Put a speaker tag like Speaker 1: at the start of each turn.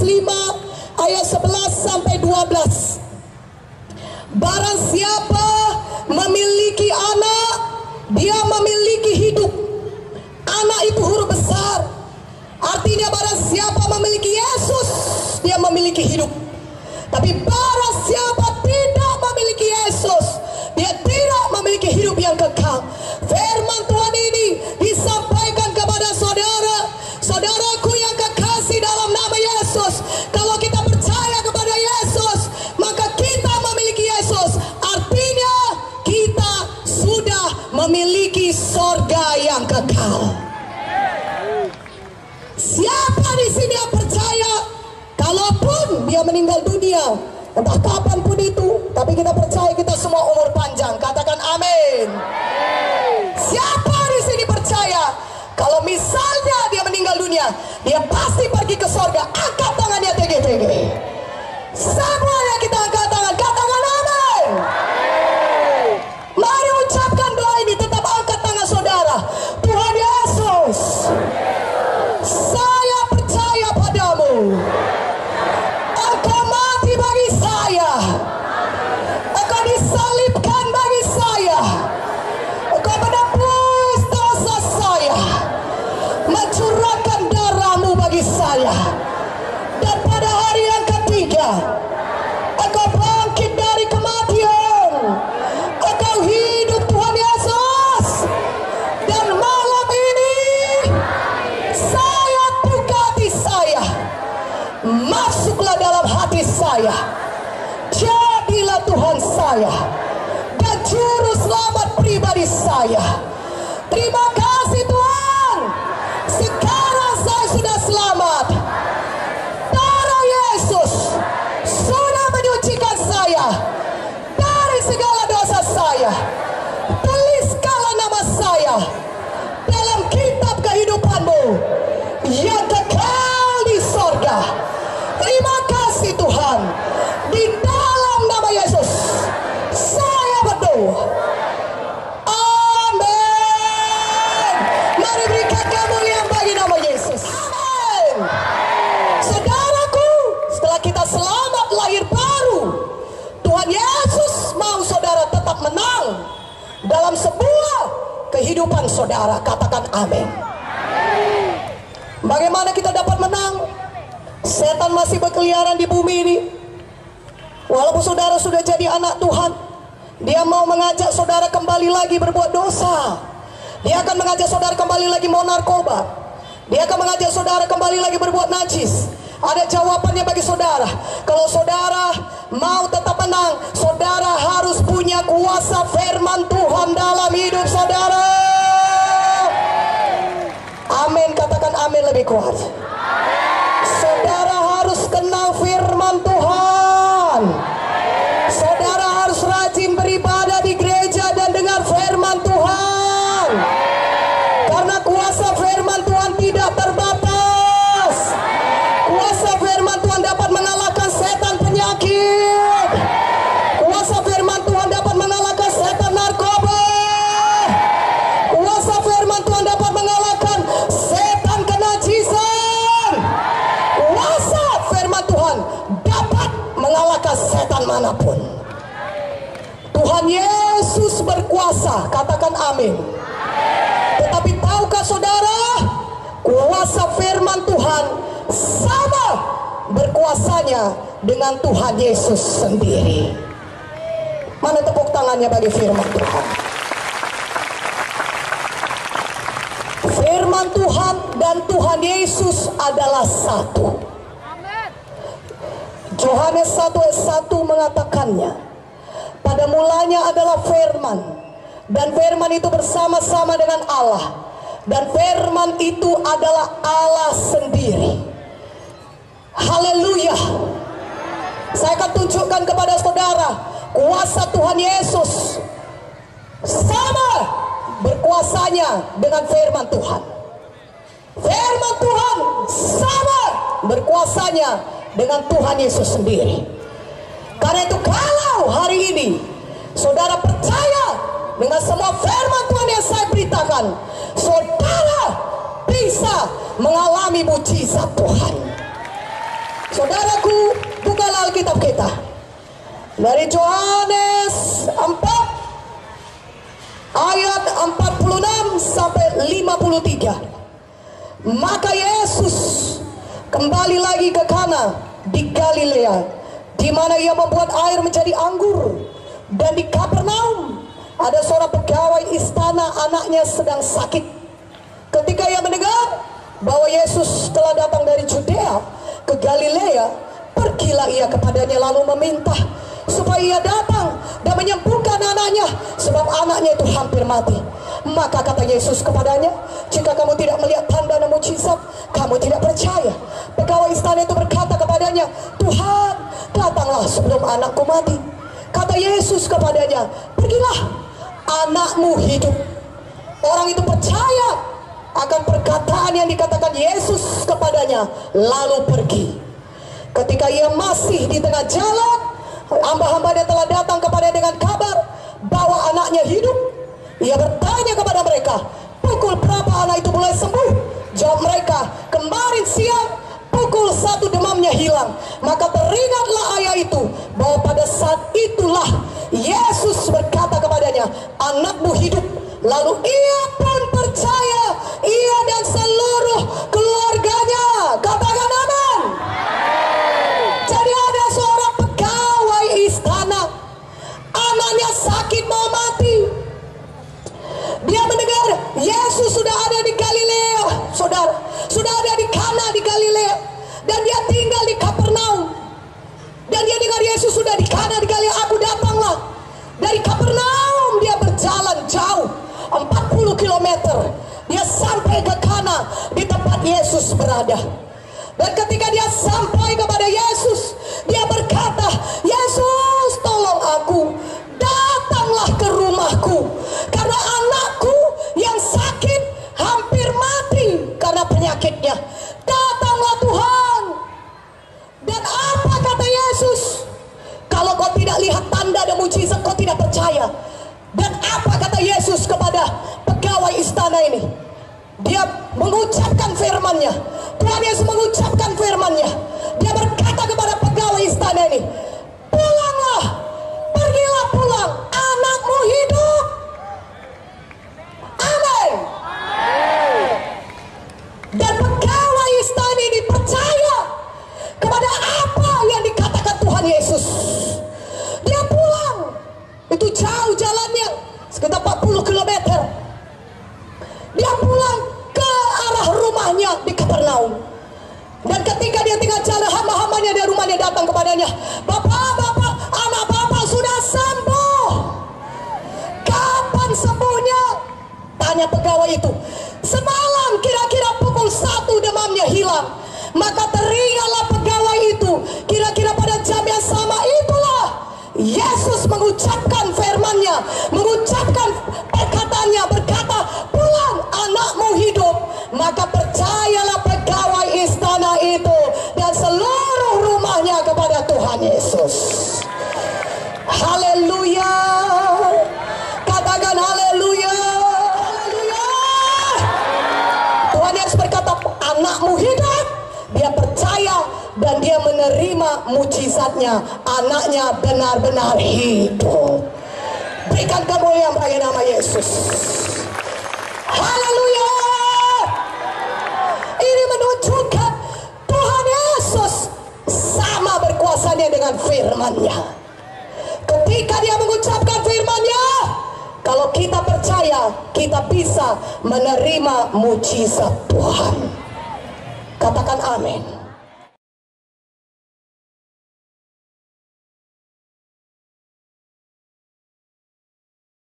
Speaker 1: 5 ayat 11 sampai 12. Barang siapa memiliki anak, dia memiliki hidup. Anak itu huruf besar, artinya barang siapa memiliki Yesus, dia memiliki hidup. Tapi barang siapa tidak memiliki Yesus, dia tidak memiliki hidup yang kekal. Firman Tuhan ini disampaikan kepada saudara, saudaraku yang kekasih dalam nama Yesus. Kalau kita percaya kepada Yesus, maka kita memiliki Yesus. Artinya kita sudah memiliki sorga yang kekal. Siapa di sini yang percaya, kalaupun dia meninggal dunia, entah kapanpun itu, tapi kita percaya kita semua umur panjang. Katakan amin. Siapa di sini percaya, kalau misalnya dia meninggal dunia, dia pasti pergi ke sorga? Angkat tangannya tinggi-tinggi. Semuanya kita angkat tangan, katakan amin. Mari ucapkan doa ini, tetap angkat tangan saudara. Tuhan Yesus, saya percaya padamu. Engkau mati bagi saya, Engkau disalibkan bagi saya, Engkau menebus dosa saya, mencurahkan darahmu bagi saya. Dan pada hari yang ketiga, Engkau bangkit dari kematian, Engkau hidup Tuhan Yesus. Dan malam ini saya buka hati saya, masuklah dalam hati saya, jadilah Tuhan saya dan juru selamat pribadi saya. Terima kasih Tuhan, sekarang saya sudah selamat. Darah Yesus sudah menyucikan saya dari segala dosa saya. Tuliskanlah nama saya dalam kitab kehidupan-Mu yang kekal di sorga. Terima kasih Tuhan, di dalam nama Yesus saya berdoa. Amin. Mari berikan kemuliaan bagi nama Yesus. Amin. Saudaraku, setelah kita selamat lahir baru, Tuhan Yesus mau saudara tetap menang dalam sebuah kehidupan saudara. Katakan amin. Bagaimana kita dapat menang? Setan masih berkeliaran di bumi ini. Walaupun saudara sudah jadi anak Tuhan, dia mau mengajak saudara kembali lagi berbuat dosa. Dia akan mengajak saudara kembali lagi mau narkoba. Dia akan mengajak saudara kembali lagi berbuat najis. Ada jawabannya bagi saudara. Kalau saudara mau tetap menang, saudara harus punya kuasa firman Tuhan dalam hidup saudara. Amin, katakan amin lebih kuat. Saudara harus kenal firman Tuhan. Saudara harus rajin beribadah di gereja dan dengar firman Tuhan. Karena kuasa firman Tuhan tidak terbatas. Kuasa firman Tuhan dapat mengalahkan setan penyakit. Kuasa firman Tuhan dapat mengalahkan setan narkoba. Kuasa firman Tuhan dapat mengalahkan setan kenajisan. Kuasa firman Tuhan dapat mengalahkan setan manapun. Tuhan Yesus berkuasa, katakan amin. Tetapi tahukah saudara, kuasa firman Tuhan sama berkuasanya dengan Tuhan Yesus sendiri. Mana tepuk tangannya bagi firman Tuhan? Firman Tuhan dan Tuhan Yesus adalah satu. Yohanes 1 ayat 1 mengatakannya, pada mulanya adalah firman, dan firman itu bersama-sama dengan Allah, dan firman itu adalah Allah sendiri. Haleluya. Saya akan tunjukkan kepada saudara kuasa Tuhan Yesus sama berkuasanya dengan firman Tuhan. Firman Tuhan sama berkuasanya dengan Tuhan Yesus sendiri. Karena itu kalau hari ini saudara percaya dengan semua firman Tuhan yang saya beritakan, saudara bisa mengalami mujizat Tuhan. Saudaraku, bukalah Alkitab kita dari Yohanes 4 ayat 46 sampai 53. Maka Yesus kembali lagi ke Kana di Galilea, di mana ia membuat air menjadi anggur. Dan di Kapernaum ada seorang pegawai istana, anaknya sedang sakit. Ketika ia mendengar bahwa Yesus telah datang dari Judea ke Galilea, pergilah ia kepadanya lalu meminta supaya ia datang dan menyembuhkan anaknya, sebab anaknya itu hampir mati. Maka kata Yesus kepadanya, jika kamu tidak melihat tanda dan mukjizat, kamu tidak percaya. Pegawai istana itu berkata kepadanya, Tuhan, datanglah sebelum anakku mati. Kata Yesus kepadanya, pergilah, anakmu hidup. Orang itu percaya akan perkataan yang dikatakan Yesus kepadanya, lalu pergi. Ketika ia masih di tengah jalan, hamba-hambanya telah datang kepada dengan kabar bahwa anaknya hidup. Ia bertanya kepada mereka, pukul berapa anak itu mulai sembuh? Jawab mereka, kemarin siang pukul 1 demamnya hilang. Maka teringatlah ayah itu bahwa pada saat itulah Yesus berkata kepadanya, anakmu hidup. Lalu ia pun percaya, ia dan seluruh keluarganya. Katakan amin. Jadi ada seorang pegawai istana, anaknya sakit mau mati. Dia mendengar Yesus sudah ada di Galilea, saudara, sudah ada di Kana di Galilea, dan dia tinggal di Kapernaum. Dan dia dengar Yesus sudah di Kana di Galilea, aku datanglah. Dari Kapernaum dia berjalan jauh 40 km. Dia sampai ke Kana, di tempat Yesus berada. Dan ketika dia sampai kepada Yesus, dia berkata, Yesus, tolong aku, datanglah ke rumahku, karena anakku yang sakit hampir mati karena penyakitnya. Datanglah Tuhan. Dan apa kata Yesus? Kalau kau tidak lihat tanda dan mujizat, kau tidak percaya. Dan apa kata Yesus kepada pegawai istana ini? Dia mengucapkan firman-Nya. Tuhan Yesus mengucapkan firman-Nya. Dia berkata kepada pegawai istana ini, pulanglah, pergilah pulang, anakmu hidup. Amin. Dan pegawai istana ini percaya kepada apa yang dikatakan Tuhan Yesus. Dia pulang. Itu jauh jalannya, sekitar 40 km. Dia pulang ke arah rumahnya di Kapernaum. Dan ketika dia tinggal jalan, hamba-hambanya dari rumahnya datang kepadanya, Bapak, anak Bapak sudah sembuh. Kapan sembuhnya? Tanya pegawai itu. Semalam kira-kira pukul 1 demamnya hilang. Maka teringatlah pegawai itu, kira-kira pada jam yang sama itulah Yesus mengucapkan firman-Nya, mengucapkan perkataannya, berkata, pulang, anakmu hidup. Maka percayalah pegawai istana itu dan seluruh rumahnya kepada Tuhan Yesus. Haleluya. Katakan haleluya. Haleluya. Tuhan Yesus berkata, anakmu hidup. Dia percaya dan dia menerima mujizatnya. Anaknya benar-benar hidup. Berikan kemuliaan bagi nama Yesus. Haleluya. Ini menunjukkan Tuhan Yesus sama berkuasanya dengan firman-Nya. Ketika dia mengucapkan firman-Nya, kalau kita percaya, kita bisa menerima mujizat Tuhan. Katakan amin.